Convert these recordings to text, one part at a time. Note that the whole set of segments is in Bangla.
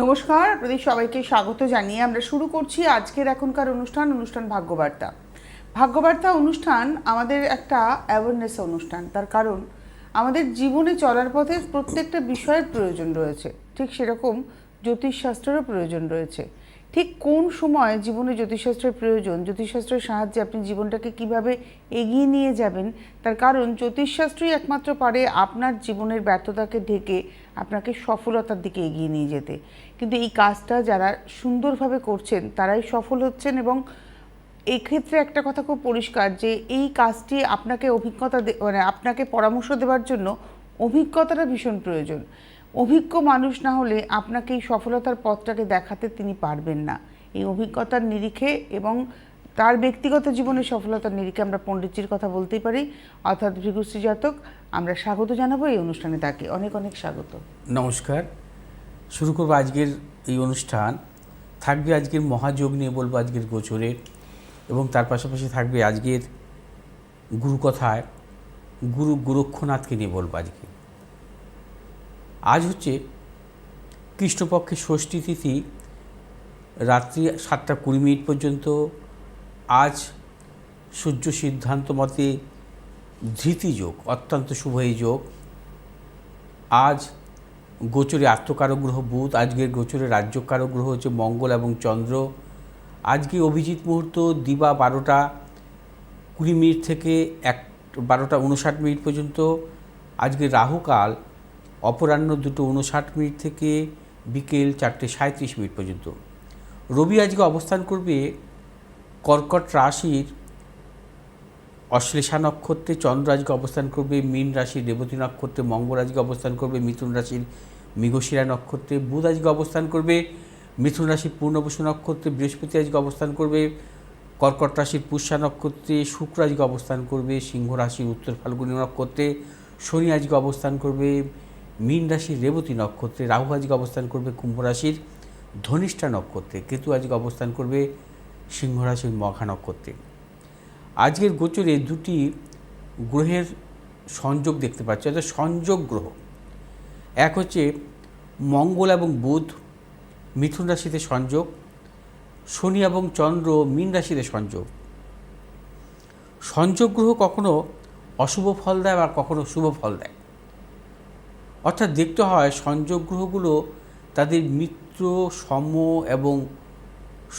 নমস্কার, আপনাদের সবাইকে স্বাগত জানিয়ে আমরা শুরু করছি আজকের এখনকার অনুষ্ঠান ভাগ্যবার্তা। ভাগ্যবার্তা অনুষ্ঠান আমাদের একটা অ্যাওয়ারনেস অনুষ্ঠান। তার কারণ আমাদের জীবনে চলার পথে প্রত্যেকটা বিষয়ের প্রয়োজন রয়েছে, ঠিক সেরকম জ্যোতিষশাস্ত্রেরও প্রয়োজন রয়েছে। ঠিক কোন সময় জীবনে জ্যোতিষশাস্ত্রের প্রয়োজন, জ্যোতিষশাস্ত্রের সাহায্যে আপনি জীবনটাকে কিভাবে এগিয়ে নিয়ে যাবেন, তার কারণ জ্যোতিষশাস্ত্রই একমাত্র পারে আপনার জীবনের ব্যর্থতাকে ঢেকে আপনাকে সফলতার দিকে এগিয়ে নিয়ে যেতে। কিন্তু এই কাজটা যারা সুন্দরভাবে করছেন তারাই সফল হচ্ছেন। এবং এই ক্ষেত্রে একটা কথা খুব পরিষ্কার যে এই কাজটি আপনাকে মানে আপনাকে পরামর্শ দেওয়ার জন্য অভিজ্ঞতাটা ভীষণ প্রয়োজন। অভিজ্ঞ মানুষ না হলে আপনাকে এই সফলতার পথটাকে দেখাতে তিনি পারবেন না। এই অভিজ্ঞতার নিরিখে এবং তার ব্যক্তিগত জীবনের সফলতার নিরিখে আমরা পণ্ডিতজির কথা বলতেই পারি, অর্থাৎ ভৃগুশ্রী জাতক। আমরা স্বাগত জানাবো এই অনুষ্ঠানে, তাকে অনেক অনেক স্বাগত। নমস্কার। শুরু করবো আজকের এই অনুষ্ঠান। থাকবে আজকের মহাযোগ নিয়ে বলবো, আজকের গোচরের, এবং তার পাশাপাশি থাকবে আজকের গুরুকথায় গুরু গোরক্ষনাথকে নিয়ে বলবো। আজ হচ্ছে কৃষ্ণপক্ষের ষষ্ঠী তিথি, রাত্রি 7টা 20 পর্যন্ত। আজ সূর্য সিদ্ধান্ত মতে ধৃতি যোগ, অত্যন্ত শুভ এই যোগ। আজ গোচরে আত্মকারক গ্রহ বুধ, আজকের গোচরে রাজ্যকারক গ্রহ হচ্ছে মঙ্গল এবং চন্দ্র। আজকে অভিজিৎ মুহূর্ত দিবা 12টা 20 থেকে 12টা 59 পর্যন্ত। আজকে রাহুকাল অপরাহ্ন 2টা 59 থেকে বিকেল 4টে 37 পর্যন্ত। রবি আজকে অবস্থান করবে কর্কট রাশির অশ্লেষা নক্ষত্রে, চন্দ্র আজকে অবস্থান করবে মীন রাশির রেবতী নক্ষত্রে, মঙ্গল আজকে অবস্থান করবে মিথুন রাশির মৃগশিরা নক্ষত্রে, বুধ আজকে অবস্থান করবে মিথুন রাশির পূর্ণবসু নক্ষত্রে, বৃহস্পতি আজকে অবস্থান করবে কর্কট রাশির পুষ্যা নক্ষত্রে, শুক্র আজকে অবস্থান করবে সিংহ রাশির উত্তর ফাল্গুনী নক্ষত্রে, শনি আজকে অবস্থান করবে মীন রাশির রেবতী নক্ষত্রে, রাহু আজকে অবস্থান করবে কুম্ভ রাশির ধনিষ্ঠা নক্ষত্রে, কেতু আজকে অবস্থান করবে সিংহ রাশির মঘা নক্ষত্রে। আজকের গোচরে দুটি গ্রহের সংযোগ দেখতে পাচ্ছি, অর্থাৎ সংযোগ গ্রহ। এক হচ্ছে মঙ্গল এবং বুধ মিথুন রাশিতে সংযোগ, শনি এবং চন্দ্র মীন রাশিতে সংযোগ। সংযোগ গ্রহ কখনো অশুভ ফল দেয় আর কখনো শুভ ফল দেয়। অর্থাৎ দেখতে হয় সংযোগ গ্রহগুলো তাদের মিত্র, সম এবং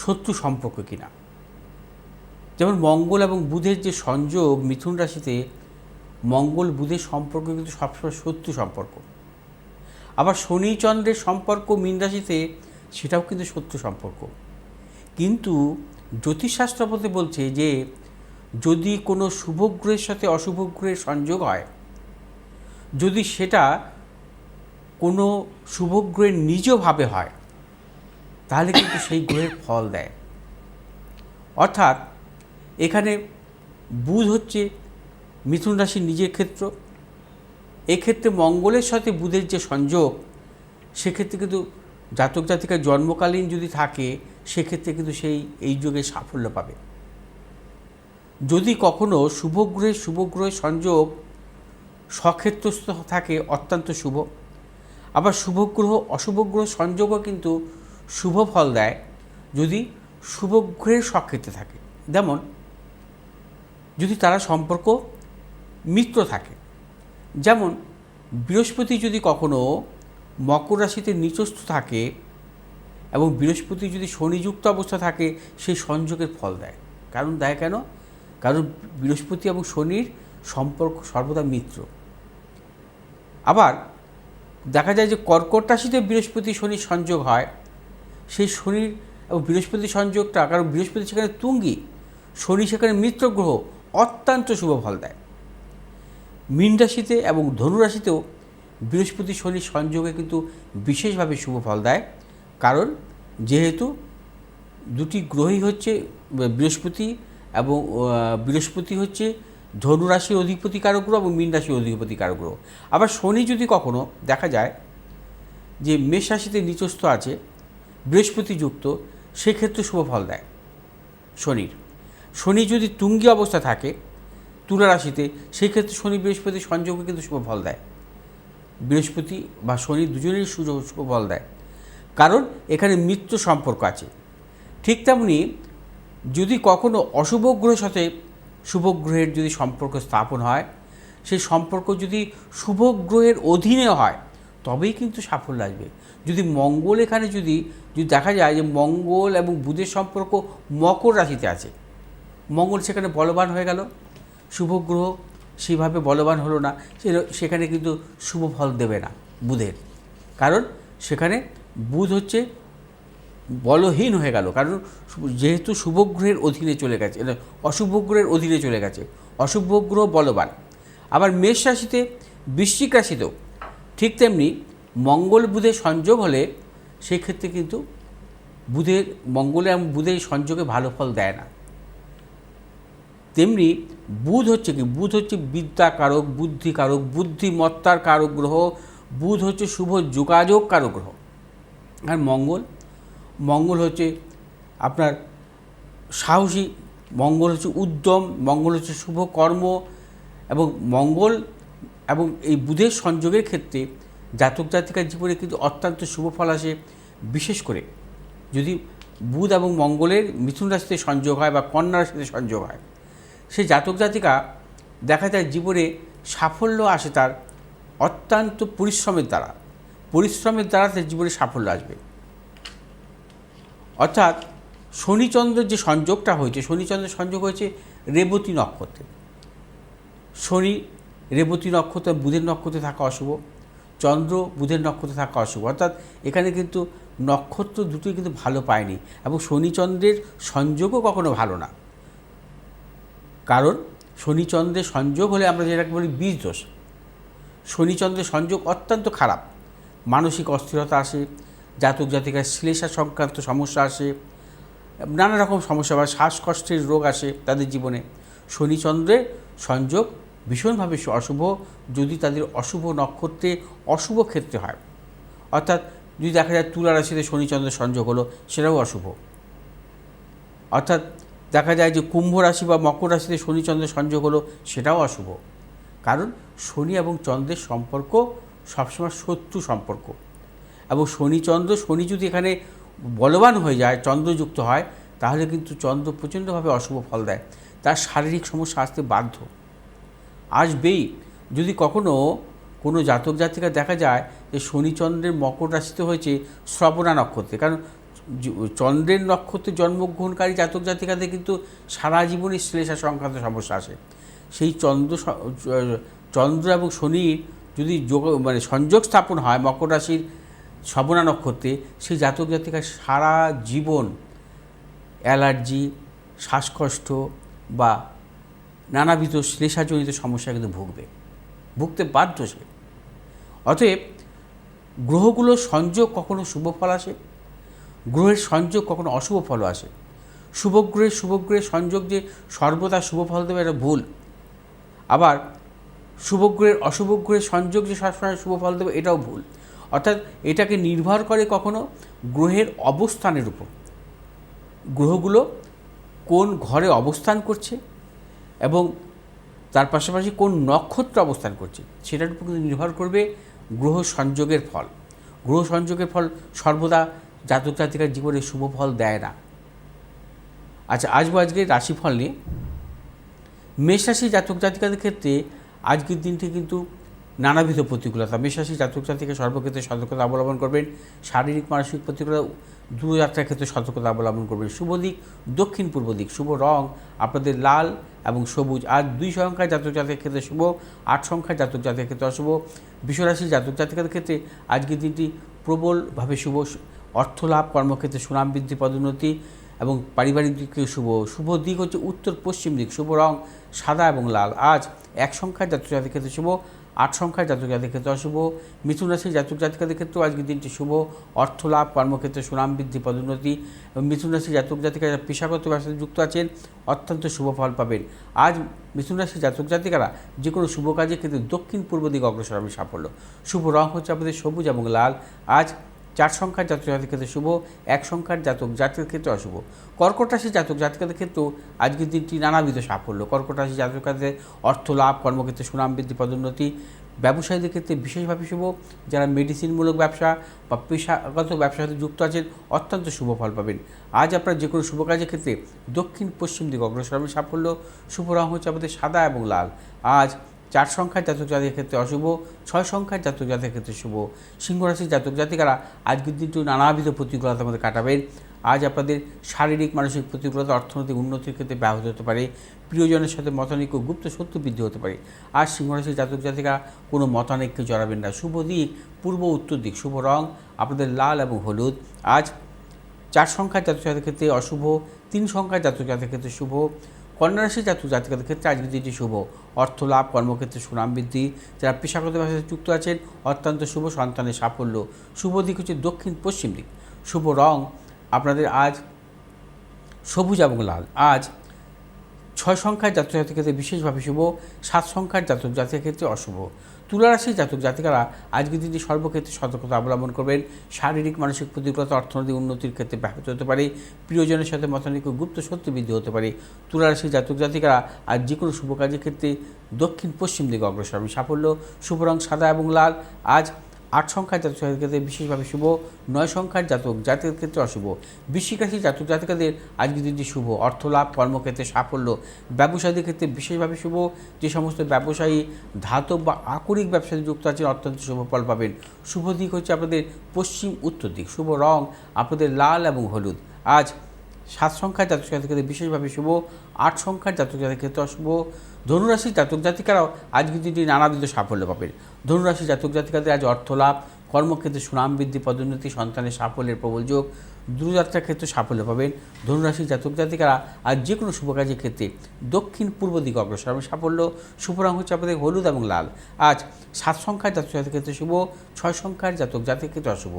শত্রু সম্পর্ক কিনা। যেমন মঙ্গল এবং বুধের যে সংযোগ মিথুন রাশিতে, মঙ্গল বুধের সম্পর্ক কিন্তু সবসময় শত্রু সম্পর্ক। আবার শনি চন্দ্রের সম্পর্ক মীন রাশিতে, সেটাও কিন্তু শত্রু সম্পর্ক। কিন্তু জ্যোতিষশাস্ত্র বলছে যে যদি কোনো শুভ গ্রহের সাথে অশুভ গ্রহের সংযোগ হয়, যদি সেটা কোনো শুভ গ্রহের নিজভাবে হয়, তাহলে কিন্তু সেই গ্রহের ফল দেয়। অর্থাৎ এখানে বুধ হচ্ছে মিথুন রাশির নিজের ক্ষেত্র। এক্ষেত্রে মঙ্গলের সাথে বুধের যে সংযোগ, সেক্ষেত্রে কিন্তু জাতক জাতিকার জন্মকালীন যদি থাকে, সেক্ষেত্রে কিন্তু এই যুগে সাফল্য পাবে। যদি কখনো শুভ গ্রহের সংযোগ স্বক্ষেত্রস্থ থাকে, অত্যন্ত শুভ। আবার শুভ গ্রহ অশুভ গ্রহ সংযোগও কিন্তু শুভ ফল দেয় যদি শুভ গ্রহের স্বক্ষেত্রে থাকে। যেমন যদি তারা সম্পর্ক মিত্র থাকে, যেমন বৃহস্পতি যদি কখনো মকর রাশিতে নিচস্থ থাকে এবং বৃহস্পতি যদি শনিযুক্ত অবস্থা থাকে, সেই সংযোগের ফল দেয়। কারণ বৃহস্পতি এবং শনির সম্পর্ক সর্বদা মিত্র। আবার দেখা যায় যে কর্কট রাশিতে বৃহস্পতি শনির সংযোগ হয়, সেই শনির এবং বৃহস্পতি সংযোগটা, কারণ বৃহস্পতি সেখানে তুঙ্গি, শনি সেখানে মিত্র গ্রহ, অত্যন্ত শুভ ফল দেয়। মীন রাশিতে এবং ধনু রাশিতেও বৃহস্পতি শনির সংযোগে কিন্তু বিশেষভাবে শুভ ফল দেয়। কারণ যেহেতু দুটি গ্রহই হচ্ছে বৃহস্পতি হচ্ছে ধনু রাশির অধিপতি কারক গ্রহ এবং মীন রাশির অধিপতি কারক গ্রহ। আবার শনি যদি কখনো দেখা যায় যে মেষ রাশিতে নিচস্থ আছে, বৃহস্পতি যুক্ত, সেক্ষেত্রে শুভ ফল দেয় শনি যদি তুঙ্গি অবস্থা থাকে তুলা রাশিতে, সেই ক্ষেত্রে শনি বৃহস্পতি সংযোগে কিন্তু শুভ ফল দেয়। বৃহস্পতি বা শনি দুজনেই শুভ ফল দেয়। কারণ এখানে মিত্র সম্পর্ক আছে। ঠিক তেমনি যদি কখনো অশুভ গ্রহের সাথে শুভ গ্রহের যদি সম্পর্ক স্থাপন হয়, সেই সম্পর্ক যদি শুভ গ্রহের অধীনে হয় তবেই কিন্তু সাফল্য আসবে। যদি মঙ্গল এখানে যদি দেখা যায় যে মঙ্গল এবং বুধের সম্পর্ক মকর রাশিতে আছে, মঙ্গল সেখানে বলবান হয়ে গেল, শুভ গ্রহ সেইভাবে বলবান হলো না, সেখানে কিন্তু শুভ ফল দেবে না বুধের। কারণ সেখানে বুধ হচ্ছে বলহীন হয়ে গেল, কারণ যেহেতু শুভ গ্রহের অধীনে চলে গেছে, অশুভ গ্রহের অধীনে চলে গেছে, অশুভ গ্রহ বলবান। আবার মেষ রাশিতে, বৃশ্চিক রাশিতেও ঠিক তেমনি মঙ্গল বুধের সংযোগ হলে সেই ক্ষেত্রে কিন্তু মঙ্গলে এবং বুধের সংযোগে ভালো ফল দেয় না। তেমনি বুধ হচ্ছে কি, বুধ হচ্ছে বিদ্যাকারক, বুদ্ধিকারক, বুদ্ধিমত্তার কারক গ্রহ। বুধ হচ্ছে শুভ যোগাযোগ কারক গ্রহ। আর মঙ্গল হচ্ছে আপনার সাহসী, মঙ্গল হচ্ছে উদ্যম, মঙ্গল হচ্ছে শুভ কর্ম। এবং মঙ্গল এবং এই বুধের সংযোগের ক্ষেত্রে জাতক জাতিকার জীবনে কিন্তু অত্যন্ত শুভ ফল আসে। বিশেষ করে যদি বুধ এবং মঙ্গলের মিথুন রাশিতে সংযোগ হয় বা কন্যা রাশিতে সংযোগ হয়, সেই জাতক জাতিকা দেখা যায় জীবনে সাফল্য আসে তার অত্যন্ত পরিশ্রমের দ্বারা তার জীবনে সাফল্য আসবে। অর্থাৎ শনিচন্দ্রের যে সংযোগটা হয়েছে, শনিচন্দ্রের সংযোগ হয়েছে রেবতী নক্ষত্রে। শনি রেবতী নক্ষত্র বুধের নক্ষত্রে থাকা অশুভ, চন্দ্র বুধের নক্ষত্রে থাকা অশুভ। অর্থাৎ এখানে কিন্তু নক্ষত্র দুটোই কিন্তু ভালো পায়নি, এবং শনিচন্দ্রের সংযোগও কখনো ভালো না। কারণ শনিচন্দ্রের সংযোগ হলে আমরা যেটাকে বলি বীজ দোষ। শনিচন্দ্রের সংযোগ অত্যন্ত খারাপ, মানসিক অস্থিরতা আসে, জাতক জাতিকার শ্লেষা সংক্রান্ত সমস্যা আসে, নানা রকম সমস্যা বা শ্বাসকষ্টের রোগ আসে তাদের জীবনে। শনিচন্দ্রের সংযোগ ভীষণভাবে অশুভ যদি তাদের অশুভ নক্ষত্রে, অশুভ ক্ষেত্রে হয়। অর্থাৎ যদি দেখা যায় তুলা রাশিতে শনিচন্দ্রের সংযোগ হলো, সেটাও অশুভ। অর্থাৎ দেখা যায় যে কুম্ভ রাশি বা মকর রাশিতে শনিচন্দ্রের সংযোগ হলো, সেটাও অশুভ। কারণ শনি এবং চন্দ্রের সম্পর্ক সবসময় শত্রু সম্পর্ক। এবং শনি যদি এখানে বলবান হয়ে যায়, চন্দ্রযুক্ত হয়, তাহলে কিন্তু চন্দ্র প্রচণ্ডভাবে অশুভ ফল দেয়, তার শারীরিক সমস্যা আসতে বাধ্য, আসবেই। যদি কখনো কোনো জাতক জাতিকা দেখা যায় যে শনিচন্দ্রের মকর রাশিতে হয়েছে শ্রবণা নক্ষত্রে, কারণ চন্দ্রের নক্ষত্রে জন্মগ্রহণকারী জাতক জাতিকাদের কিন্তু সারা জীবনই শ্লেষা সংক্রান্ত সমস্যা আসে। সেই চন্দ্র এবং শনির যদি সংযোগ স্থাপন হয় মকর রাশির শ্রবণা নক্ষত্রে, সেই জাতক জাতিকার সারা জীবন অ্যালার্জি, শ্বাসকষ্ট বা নানাবিধ শ্লেষাজনিত সমস্যা কিন্তু ভুগতে বাধ্য সে। অতএব গ্রহগুলোর সংযোগ কখনো শুভ ফল আসে, গ্রহের সংযোগ কখনো অশুভ ফলও আসে। শুভ গ্রহের সংযোগ যে সর্বদা শুভ ফল দেবে, এটা ভুল। আবার শুভ গ্রহের অশুভ গ্রহের সংযোগ যে সবসময় শুভ ফল দেবে, এটাও ভুল। অর্থাৎ এটাকে নির্ভর করে কখনো গ্রহের অবস্থানের উপর, গ্রহগুলো কোন ঘরে অবস্থান করছে এবং তার পাশাপাশি কোন নক্ষত্র অবস্থান করছে, সেটার উপর কিন্তু নির্ভর করবে গ্রহ সংযোগের ফল। গ্রহ সংযোগের ফল সর্বদা জাতক জাতিকার জীবনে শুভ ফল দেয় না। আচ্ছা, আজকে রাশিফল নিয়ে মেষ রাশি জাতক জাতিকাদের ক্ষেত্রে আজকের দিনটি কিন্তু নানাবিধ প্রতিকূলতা। মেষ রাশি জাতক জাতিকা সর্বক্ষেত্রে সতর্কতা অবলম্বন করবেন। শারীরিক মানসিক প্রতিকূলতা, দূরযাত্রার ক্ষেত্রে সতর্কতা অবলম্বন করবেন। শুভ দিক দক্ষিণ পূর্ব দিক, শুভ রং আপনাদের লাল এবং সবুজ। আজ 2 সংখ্যার জাতক জাতিকের ক্ষেত্রে শুভ, 8 সংখ্যার জাতক জাতিকের ক্ষেত্রে অশুভ। বৃষরাশি জাতক জাতিকাদের ক্ষেত্রে আজকের দিনটি প্রবলভাবে শুভ। অর্থলাভ, কর্মক্ষেত্রে সুনাম বৃদ্ধি, পদোন্নতি এবং পারিবারিক দিকে শুভ। শুভ দিক হচ্ছে উত্তর পশ্চিম দিক, শুভ রং সাদা এবং লাল। আজ 1 সংখ্যার জাতক জাতিকের ক্ষেত্রে শুভ, 8 সংখ্যার জাতক জাতিকের ক্ষেত্রে অশুভ। মিথুন রাশির জাতক জাতিকাদের ক্ষেত্রেও আজকের দিনটি শুভ। অর্থলাভ, কর্মক্ষেত্রে সুনাম বৃদ্ধি, পদোন্নতি এবং মিথুন রাশির জাতক জাতিকারা পেশাগত ব্যবসায় যুক্ত আছেন, অত্যন্ত শুভ ফল পাবেন। আজ মিথুন রাশির জাতক জাতিকারা যে কোনো শুভ কাজের ক্ষেত্রে দক্ষিণ পূর্ব দিকে অগ্রসর হবে সাফল্য। শুভ রং হচ্ছে আপনাদের সবুজ এবং লাল। আজ 4 সংখ্যার জাতক জাতিকের ক্ষেত্রে শুভ, 1 সংখ্যার জাতক জাতিকের ক্ষেত্রে অশুভ। কর্কট রাশির জাতক জাতিকাদের ক্ষেত্রেও আজকের দিনটি নানাবিধ সাফল্য। কর্কট রাশির জাতক জাতিকাদের অর্থ লাভ, কর্মক্ষেত্রে সুনাম বৃদ্ধি, পদোন্নতি, ব্যবসায়ীদের ক্ষেত্রে বিশেষভাবে শুভ। যারা মেডিসিনমূলক ব্যবসা বা পেশাগত ব্যবসার সাথে যুক্ত আছেন অত্যন্ত শুভ ফল পাবেন। আজ আপনার যে কোনো শুভ কাজের ক্ষেত্রে দক্ষিণ পশ্চিম দিকে অগ্রসর হবেন সাফল্য। শুভ রং হচ্ছে আমাদের সাদা এবং লাল। আজ 4 সংখ্যার জাতক জাতিকের ক্ষেত্রে অশুভ, 6 সংখ্যার জাতক জাতিকের ক্ষেত্রে শুভ। সিংহ রাশির জাতক জাতিকারা আজকের দিনটি নানাবিধ প্রতিকূলতার মধ্যে কাটাবেন। আজ আপনাদের শারীরিক মানসিক প্রতিকূলতা অর্থনৈতিক উন্নতির ক্ষেত্রে ব্যাহত হতে পারে। প্রিয়জনের সাথে মতানৈক্য গুপ্ত শত্রু বৃদ্ধি হতে পারে। আজ সিংহরাশির জাতক জাতিকা কোনো মতানৈক্যে জড়াবেন না। শুভ দিক পূর্ব উত্তর দিক। শুভ রং আপনাদের লাল এবং হলুদ। আজ 4 সংখ্যার জাতক জাতিকের ক্ষেত্রে অশুভ, 3 সংখ্যার জাতক জাতিকের ক্ষেত্রে শুভ। কন্যা রাশির জাতক জাতিকাদের ক্ষেত্রে আজকের দিনটি শুভ। অর্থ লাভ, কর্মক্ষেত্রে সুনাম বৃদ্ধি। যারা পেশাগত ব্যবসায় সাথে যুক্ত আছেন অত্যন্ত শুভ, সন্তানের সাফল্য। শুভ দিক হচ্ছে দক্ষিণ পশ্চিম দিক। শুভ রং আপনাদের আজ সবুজ এবং লাল। আজ 6 সংখ্যার জাতক জাতিকের ক্ষেত্রে বিশেষভাবে শুভ, 7 সংখ্যার জাতক জাতিকের ক্ষেত্রে অশুভ। তুলা রাশির জাতক জাতিকারা আজকের দিনটি সর্বক্ষেত্রে সতর্কতা অবলম্বন করবেন। শারীরিক মানসিক প্রতিকূলতা অর্থনৈতিক উন্নতির ক্ষেত্রে ব্যাহত হতে পারে। প্রিয়জনের সাথে মতানৈক্য গুপ্ত শত্রু বৃদ্ধি হতে পারে। তুলা রাশির জাতক জাতিকারা আজ যে কোনো শুভ কাজের ক্ষেত্রে দক্ষিণ পশ্চিম দিকে অগ্রসর হবেন সাফল্য। শুভ রং সাদা এবং লাল। আজ 8 সংখ্যার জাতক জাতিকের ক্ষেত্রে বিশেষভাবে শুভ, 9 সংখ্যার জাতক জাতিকের ক্ষেত্রে অশুভ। বৃশ্চিক রাশির জাতক জাতিকাদের আজকের দিনটি শুভ। অর্থ লাভ, কর্মক্ষেত্রে সাফল্য। ব্যবসায়ীদের ক্ষেত্রে বিশেষভাবে শুভ। যে সমস্ত ব্যবসায়ী ধাতব বা আকরিক ব্যবসায় যুক্ত আছেন অত্যন্ত শুভ ফল পাবেন। শুভ দিক হচ্ছে আপনাদের পশ্চিম উত্তর দিক। শুভ রং আপনাদের লাল এবং হলুদ। আজ 7 সংখ্যার জাতক জাতিকের ক্ষেত্রে বিশেষভাবে শুভ, 8 সংখ্যার জাতক জাতিকের ক্ষেত্রে অশুভ। ধনুরাশির জাতক জাতিকারাও আজকের দিনটি নানাবিধ সাফল্য পাবেন। ধনুরাশির জাতক জাতিকাদের আজ অর্থ লাভ, কর্মক্ষেত্রে সুনাম বৃদ্ধি, পদোন্নতি, সন্তানের সাফল্যের প্রবল যোগ। দূরযাত্রার ক্ষেত্রে সাফল্য পাবেন। ধনুরাশির জাতক জাতিকারা আজ যে কোনো শুভ কাজের ক্ষেত্রে দক্ষিণ পূর্ব দিকে অগ্রসর হবেন সাফল্য। শুভ রং হচ্ছে আপনাদের হলুদ এবং লাল। আজ 7 সংখ্যার জাতক জাতিকের ক্ষেত্রে শুভ, 6 সংখ্যার জাতক জাতিকের ক্ষেত্রে অশুভ।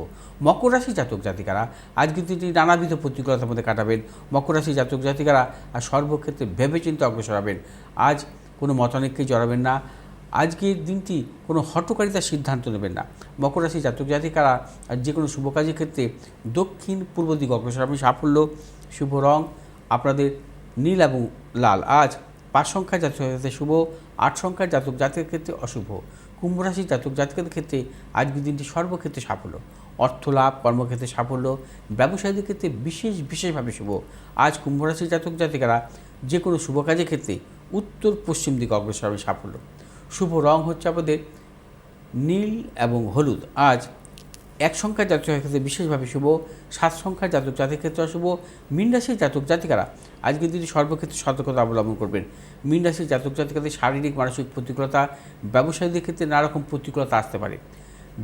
মকর রাশির জাতক জাতিকারা আজকের দিনটি নানাবিধ প্রতিকূলতার মধ্যে কাটাবেন। মকর রাশির জাতক জাতিকারা আর সর্বক্ষেত্রে ভেবেচিন্তে অগ্রসর হবেন। আজ কোনো মতানৈক্যে জড়াবেন না। আজকের দিনটি কোনো হঠকারিতার সিদ্ধান্ত নেবেন না। মকর রাশির জাতক জাতিকারা আর যে কোনো শুভ কাজের ক্ষেত্রে দক্ষিণ পূর্ব দিকে অগ্রসর হবেন সাফল্য। শুভ রং আপনাদের নীল এবং লাল। আজ 5 সংখ্যার জাতক জাতিকের শুভ, 8 সংখ্যার জাতক জাতিকের ক্ষেত্রে অশুভ। কুম্ভ রাশির জাতক জাতিকের ক্ষেত্রে আজকের দিনটি সর্বক্ষেত্রে সাফল্য। অর্থ লাভ, কর্মক্ষেত্রে সাফল্য। ব্যবসায়ীদের ক্ষেত্রে বিশেষভাবে শুভ। আজ কুম্ভ রাশির জাতক জাতিকারা যে কোনো শুভ কাজের ক্ষেত্রে উত্তর পশ্চিম দিকে অগ্রসর হবে সাফল্য। শুভ রং হচ্ছে আমাদের নীল এবং হলুদ। আজ 1 সংখ্যার জাতক জাতিকের ক্ষেত্রে বিশেষভাবে শুভ, 7 সংখ্যার জাতক জাতিকের ক্ষেত্রে অশুভ। মীন রাশির জাতক জাতিকারা আজকের দিনটি সর্বক্ষেত্রে সতর্কতা অবলম্বন করবেন। মীন রাশির জাতক জাতিকাদের শারীরিক মানসিক প্রতিকূলতা, ব্যবসায়ীদের ক্ষেত্রে নানা রকম প্রতিকূলতা আসতে পারে।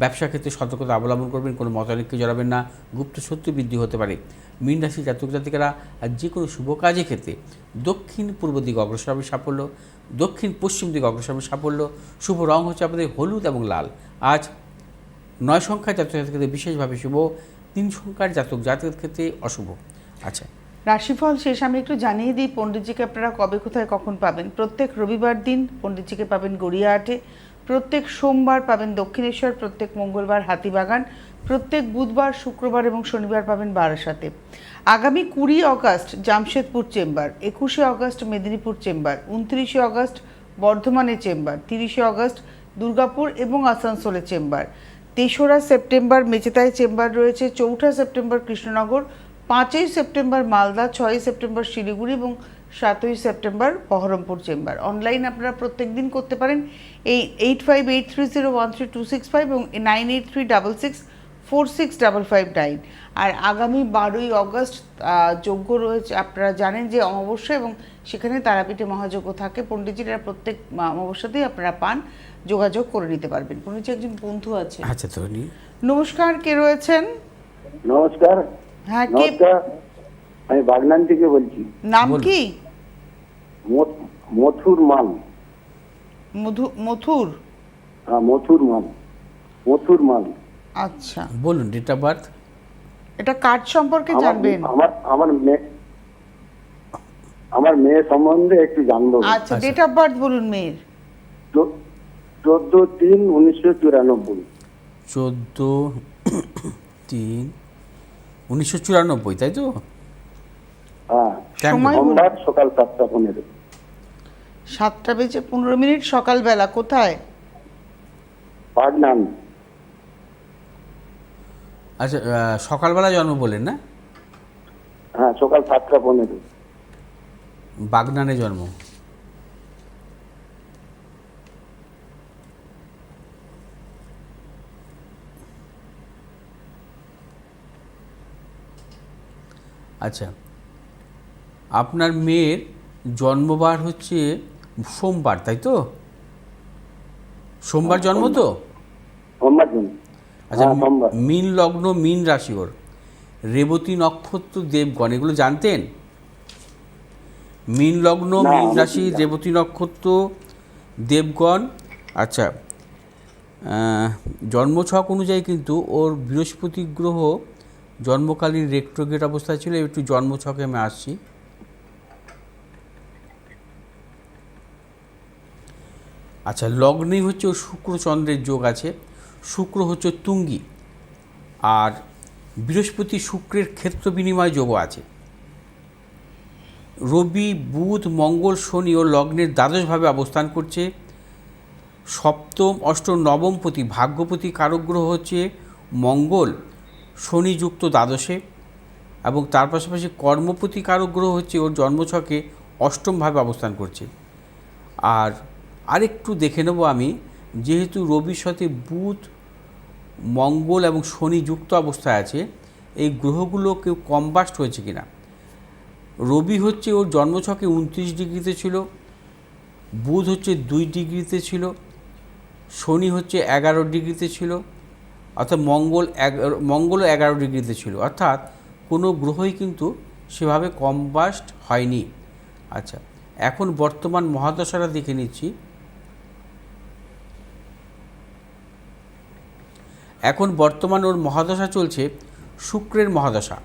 ব্যবসার ক্ষেত্রে সতর্কতা অবলম্বন করবেন। কোনো মতানৈক্যে জড়াবেন না। গুপ্ত শত্রু বৃদ্ধি হতে পারে। মীন রাশির জাতক জাতিকারা আর যে কোনো শুভ কাজের ক্ষেত্রে দক্ষিণ পূর্ব দিকে অগ্রসর হবে সাফল্য। দক্ষিণ পশ্চিম দিকে অগ্রসর হবে সাফল্য। শুভ রং হচ্ছে আপনাদের হলুদ এবং লাল। আজ 9 সংখ্যার জাতক জাতিকের ক্ষেত্রে বিশেষভাবে শুভ, 3 সংখ্যার জাতক জাতিকের ক্ষেত্রে অশুভ। আচ্ছা, রাশিফল শেষ আমি একটু জানিয়ে দিই পণ্ডিতজিকে আপনারা কবে কোথায় কখন পাবেন। প্রত্যেক রবিবার দিন পণ্ডিতজিকে পাবেন গড়িয়াহাটে, প্রত্যেক সোমবার পাবেন দক্ষিণেশ্বর, প্রত্যেক মঙ্গলবার হাতিবাগান, প্রত্যেক বুধবার, শুক্রবার এবং শনিবার পাবেন বারাসাতে। আগামী 20 August Jamshedpur chamber, 21 August Medinipur chamber, 29 August বর্ধমানে চেম্বার, 30 অগস্ট দুর্গাপুর এবং আসানসোলে চেম্বার, 3রা সেপ্টেম্বর মেচেতায় চেম্বার রয়েছে, 4ঠা সেপ্টেম্বর কৃষ্ণনগর, 5ই সেপ্টেম্বর মালদা, 6ই সেপ্টেম্বর শিলিগুড়ি এবং 7ই সেপ্টেম্বর বহরমপুর চেম্বার। অনলাইন আপনারা প্রত্যেক দিন করতে পারেন এই 8583013265 এবং 9836646559। আর আগামী 12ই অগস্ট যজ্ঞ রয়েছে, আপনারা জানেন যে অমাবস্যা, এবং সেখানে তারাপীঠে মহাযজ্ঞ থাকে। পণ্ডিতজিরা প্রত্যেক অমাবস্যাতেই আপনারা পান, যোগাযোগ করে নিতে পারবেন। পণ্ডিতজি একজন বন্ধু আছে। আচ্ছা তো নমস্কার, কে রয়েছেন? নমস্কার। হ্যাঁ, কে? নমস্কার, আমি বাগনান থেকে বলছি। নাম কি? মথুর মান। মথুর? হ্যাঁ, মথুর মান। আচ্ছা, বলুন ডেট অফ বার্থ। এটা কার্ড সম্পর্কে জানবেন? আমার মেয়ে সম্বন্ধে একটু জানবো। আচ্ছা, ডেট অফ বার্থ বলুন মেয়ের। 14/3/1994। 14/3/1994, তাই তো? হ্যাঁ, সময় সোমবার সকাল 7:15। 7:15 সকালবেলা। কোথায়? বাগনান। আচ্ছা, সকালবেলা জন্ম বললেন না? হ্যাঁ, সকাল 7টা 15। বাগনানে জন্ম। আচ্ছা, আপনার মেয়ের জন্মবার হচ্ছে সোমবার, তাই তো? সোমবার জন্ম তো? সোমবার দিন। আচ্ছা, হ্যাঁ, সোমবার। মীন লগ্ন, মীন রাশি ওর, রেবতী নক্ষত্র, দেবগণ, এগুলো জানতেন? মীন লগ্ন, না, মীন আমি রাশি, জানি না। রেবতী নক্ষত্র, দেবগণ। আচ্ছা, জন্মছক অনুযায়ী কিন্তু ওর বৃহস্পতি গ্রহ জন্মকালীন রেট্রোগেট অবস্থায় ছিল। একটু জন্মছকে আমি আসছি। আচ্ছা, লগ্নেই হচ্ছে ওর শুক্র চন্দ্রের যোগ আছে। শুক্র হচ্ছে তুঙ্গি, আর বৃহস্পতি শুক্রের ক্ষেত্র বিনিময় যোগও আছে। রবি, বুধ, মঙ্গল, শনি ও লগ্নের দ্বাদশভাবে অবস্থান করছে। সপ্তম, অষ্টম, নবমপতি, ভাগ্যপতি কারক গ্রহ হচ্ছে মঙ্গল, শনি যুক্ত দ্বাদশে, এবং তার পাশাপাশি কর্মপতি কারক গ্রহ হচ্ছে ওর জন্মছকে অষ্টমভাবে অবস্থান করছে। আর আরেকটু দেখে নেব আমি, যেহেতু রবির সাথে বুধ, মঙ্গল এবং শনি যুক্ত অবস্থায় আছে, এই গ্রহগুলো কেউ কম্বাস্ট হয়েছে কিনা। রবি হচ্ছে ওর জন্মছকে 29 ডিগ্রিতে ছিল, বুধ হচ্ছে 2 ডিগ্রিতে ছিল, শনি হচ্ছে 11 ডিগ্রিতে ছিল, অর্থাৎ মঙ্গলও 11 ডিগ্রিতে ছিল, অর্থাৎ কোনো গ্রহই কিন্তু সেভাবে কম্বাস্ট হয়নি। আচ্ছা, এখন বর্তমান মহাদশাটা দেখে নিচ্ছি। এখন বর্তমান ওর মহাদশা চলছে শুক্রের মহাদশা।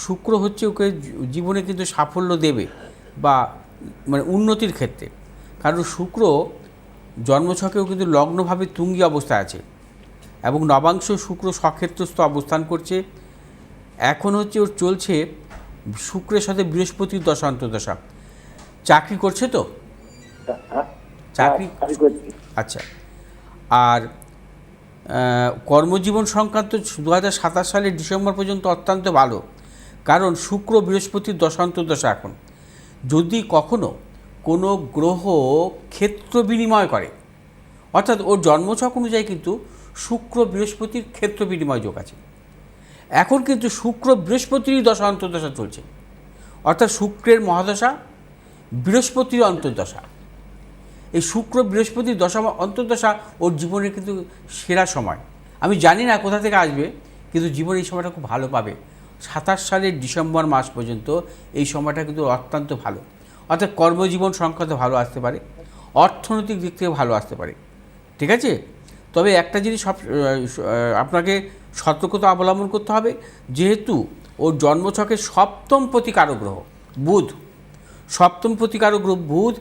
শুক্র হচ্ছে ওকে জীবনে কিন্তু সাফল্য দেবে, বা মানে উন্নতির ক্ষেত্রে, কারণ শুক্র জন্মছকেও কিন্তু লগ্নভাবে তুঙ্গি অবস্থায় আছে, এবং নবাংশ শুক্র সক্ষেত্রস্থ অবস্থান করছে। এখন হচ্ছে ওর চলছে শুক্রের সাথে বৃহস্পতির দশা অন্তর্দশা। চাকরি করছে তো? চাকরি করছি। আচ্ছা, আর কর্মজীবন সংক্রান্ত 2027 সালের ডিসেম্বর পর্যন্ত অত্যন্ত ভালো, কারণ শুক্র বৃহস্পতির দশান্তর্দশা। এখন যদি কখনো কোনো গ্রহ ক্ষেত্র বিনিময় করে, অর্থাৎ ওর জন্মছক অনুযায়ী কিন্তু শুক্র বৃহস্পতির ক্ষেত্র বিনিময় যোগ আছে। এখন কিন্তু শুক্র বৃহস্পতিরই দশা অন্তর্দশা চলছে, অর্থাৎ শুক্রের মহাদশা, বৃহস্পতির অন্তর্দশা। এই শুক্র বৃহস্পতির দশা অন্তর্দশা ওর জীবনের কিন্তু সেরা সময়। আমি জানি না কোথা থেকে আসবে, কিন্তু জীবনে এই সময়টা খুব ভালো পাবে। 27 সালের ডিসেম্বর মাস পর্যন্ত এই সময়টা কিন্তু অত্যন্ত ভালো, অর্থাৎ কর্মজীবন সংক্রান্ত ভালো আসতে পারে, অর্থনৈতিক দিক থেকে ভালো আসতে পারে। ঠিক আছে, তবে একটা জিনিস আপনাকে সতর্কতা অবলম্বন করতে হবে, যেহেতু ওর জন্মছকের সপ্তম প্রতিকারক গ্রহ বুধ, সপ্তম প্রতিকারক গ্রহ বুধ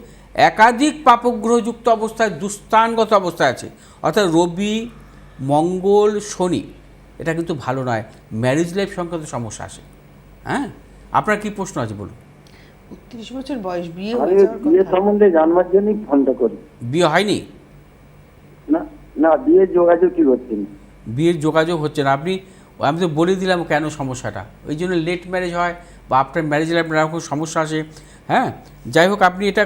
একাধিক পাপগ্রহযুক্ত অবস্থায় দুস্থানগত অবস্থায় আছে, অর্থাৎ রবি, মঙ্গল, শনি, এটা কিন্তু ভালো নয়। ম্যারেজ লাইফ সংক্রান্ত সমস্যা আসে। হ্যাঁ, আপনার কি প্রশ্ন আছে বলুন? 32 বছর বয়স, বিয়ে আমি হয়ে যাওয়ার বিয়ে কথা। সম্বন্ধে জানবার জন্যই ফোনটা করি। বিয়ে হয়নি? না না, বিয়ের যোগাযোগ কি করছেন? বিয়ের যোগাযোগ হচ্ছে না। আমি তো বলে দিলাম কেন সমস্যাটা, ওই জন্য লেট ম্যারেজ হয়, বা আপনার ম্যারেজ লাইফে এরকম সমস্যা আসে। হ্যাঁ, যাই হোক, আপনি এটা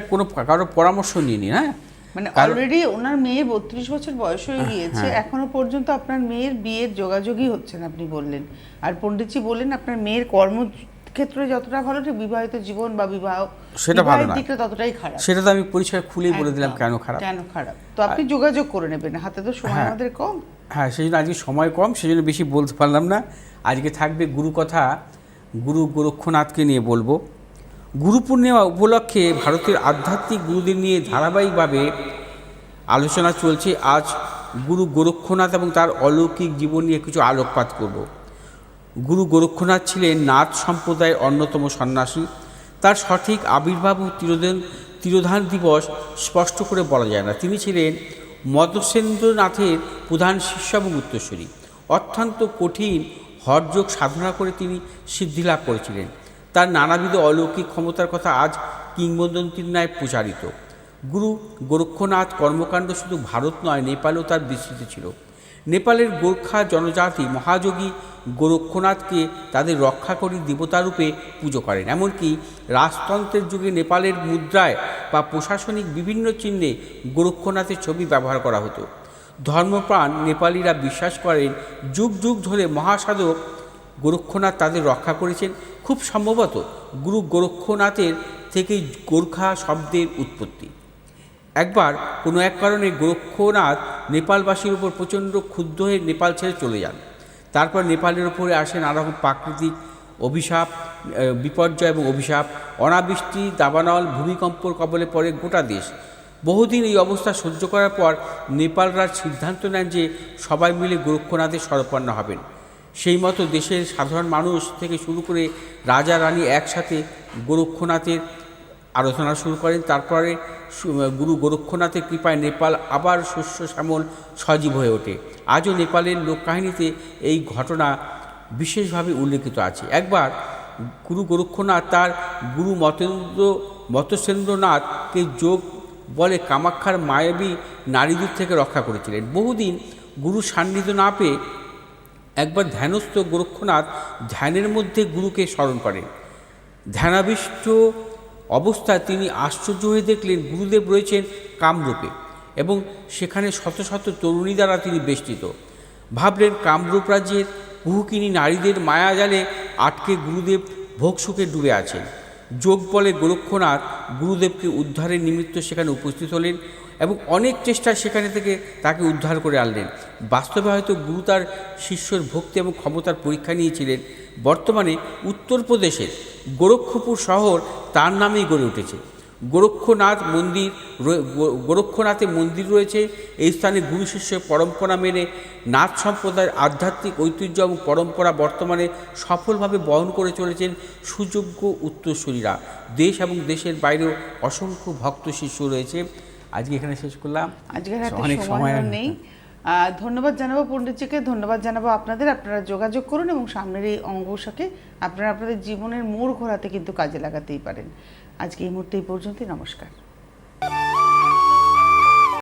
কারোর পরামর্শ নিয়ে নিন। হ্যাঁ, মানে অলরেডি ওনার মেয়ে 32 বছর বয়স হয়ে গিয়েছে, এখনো পর্যন্ত আপনার মেয়ের বিয়ের যোগাযোগই হচ্ছে না, আপনি বললেন। আর পণ্ডিতজি বললেন আপনার মেয়ের কর্মক্ষেত্রে যতটা ভালো, ঠিক বিবাহিত জীবন বা সেটা ভালো না, দিকটা ততটাই খারাপ। সেটা তো আমি পরিষ্কার খুলেই বলে দিলাম কেন খারাপ। তো আপনি যোগাযোগ করে নেবেন, হাতে তো সময় আমাদের কম। হ্যাঁ, সেই জন্য আজকে সময় কম, সেই জন্য বেশি বলতে পারলাম না। আজকে থাকবে গুরু কথা, গুরু গোরক্ষনাথকে নিয়ে বলবো। গুরু পূর্ণিমা উপলক্ষে ভারতের আধ্যাত্মিক গুরুদের নিয়ে ধারাবাহিকভাবে আলোচনা চলছে। আজ গুরু গোরক্ষনাথ এবং তার অলৌকিক জীবন নিয়ে কিছু আলোকপাত করব। গুরু গোরক্ষনাথ ছিলেন নাথ সম্প্রদায়ের অন্যতম সন্ন্যাসী। তার সঠিক আবির্ভাব ও তিরোধান দিবস স্পষ্ট করে বলা যায় না। তিনি ছিলেন মদসেন্দ্রনাথের প্রধান শিষ্য এবং উত্তরসূরি। অত্যন্ত কঠিন হঠযোগ সাধনা করে তিনি সিদ্ধি লাভ করেছিলেন। তার নানাবিধ অলৌকিক ক্ষমতার কথা আজ কিংবদন্তির ন্যায় প্রচারিত। গুরু গোরক্ষনাথ কর্মকাণ্ড শুধু ভারত নয়, নেপালেও তার বিস্তৃত ছিল। নেপালের গোর্খা জনজাতি মহাযোগী গোরক্ষনাথকে তাদের রক্ষাকরী দেবতারূপে পুজো করেন। এমনকি রাজতন্ত্রের যুগে নেপালের মুদ্রায় বা প্রশাসনিক বিভিন্ন চিহ্নে গোরক্ষনাথের ছবি ব্যবহার করা হতো। ধর্মপ্রাণ নেপালিরা বিশ্বাস করেন যুগ যুগ ধরে মহাসাধক গোরক্ষনাথ তাদের রক্ষা করেছেন। খুব সম্ভবত গুরু গোরক্ষনাথের থেকেই গোর্খা শব্দের উৎপত্তি। একবার কোনো এক কারণে গোরক্ষনাথ নেপালবাসীর উপর প্রচণ্ড ক্ষুব্ধ হয়ে নেপাল ছেড়ে চলে যান। তারপর নেপালের উপরে আসে নানারকম প্রাকৃতিক অভিশাপ, বিপর্যয় এবং অভিশাপ, অনাবৃষ্টি, দাবানল, ভূমিকম্পর কবলে পড়ে গোটা দেশ। বহুদিন এই অবস্থা সহ্য করার পর নেপাল রাজ সিদ্ধান্ত নেন যে সবাই মিলে গোরক্ষনাথের শরণাপন্ন হবেন। সেই মতো দেশের সাধারণ মানুষ থেকে শুরু করে রাজা রানী একসাথে গোরক্ষনাথের আরাধনা শুরু করেন। তারপরে গুরু গোরক্ষনাথের কৃপায় নেপাল আবার শস্য শ্যামল সজীব হয়ে ওঠে। আজও নেপালের লোককাহিনীতে এই ঘটনা বিশেষভাবে উল্লেখিত আছে। একবার গুরু গোরক্ষনাথ তার গুরু মতসেন্দ্রনাথকে যোগ বলে কামাখ্যার মায়াবী নারীদূত থেকে রক্ষা করেছিলেন। বহুদিন গুরু সান্নিধ্য না পেয়ে একবার ধ্যানস্থ গোরক্ষনাথ ধ্যানের মধ্যে গুরুকে স্মরণ করেন। ধ্যানাবিষ্ট অবস্থায় তিনি আশ্চর্য হয়ে দেখলেন গুরুদেব রয়েছেন কামরূপে এবং সেখানে শত শত তরুণী দ্বারা তিনি বেষ্টিত। ভাবলেন কামরূপ রাজ্যের কুহুকিনী নারীদের মায়াজালে আটকে গুরুদেব ভোগসুখে ডুবে আছেন। যোগ বলে গোরক্ষনাথ গুরুদেবকে উদ্ধারের নিমিত্ত সেখানে উপস্থিত হলেন এবং অনেক চেষ্টায় সেখানে থেকে তাকে উদ্ধার করে আনলেন। বাস্তবে হয়তো গুরু তার শিষ্যর ভক্তি এবং ক্ষমতার পরীক্ষা নিয়েছিলেন। বর্তমানে উত্তরপ্রদেশের গোরক্ষপুর শহর তার নামেই গড়ে উঠেছে। গোরক্ষনাথের মন্দির রয়েছে। এই স্থানে গুরু শিষ্য পরম্পরা মেনে নাথ সম্প্রদায়ের আধ্যাত্মিক ঐতিহ্য এবং পরম্পরা বর্তমানে সফলভাবে বহন করে চলেছেন সুযোগ্য উত্তরসূরিরা। দেশ এবং দেশের বাইরেও অসংখ্য ভক্ত শিষ্য রয়েছে। আজকে এখানে শেষ করলাম, আজকের হাতে সময় নেই। ধন্যবাদ জানাবো পণ্ডিতজিকে, ধন্যবাদ জানাবো আপনাদের। আপনারা যোগাযোগ করুন এবং সামনের এই অঙ্গসাকে আপনারা আপনাদের জীবনের মোড় ঘোরাতে কিন্তু কাজে লাগাতেই পারেন। আজকে এই মুহূর্তে এই পর্যন্তই। নমস্কার।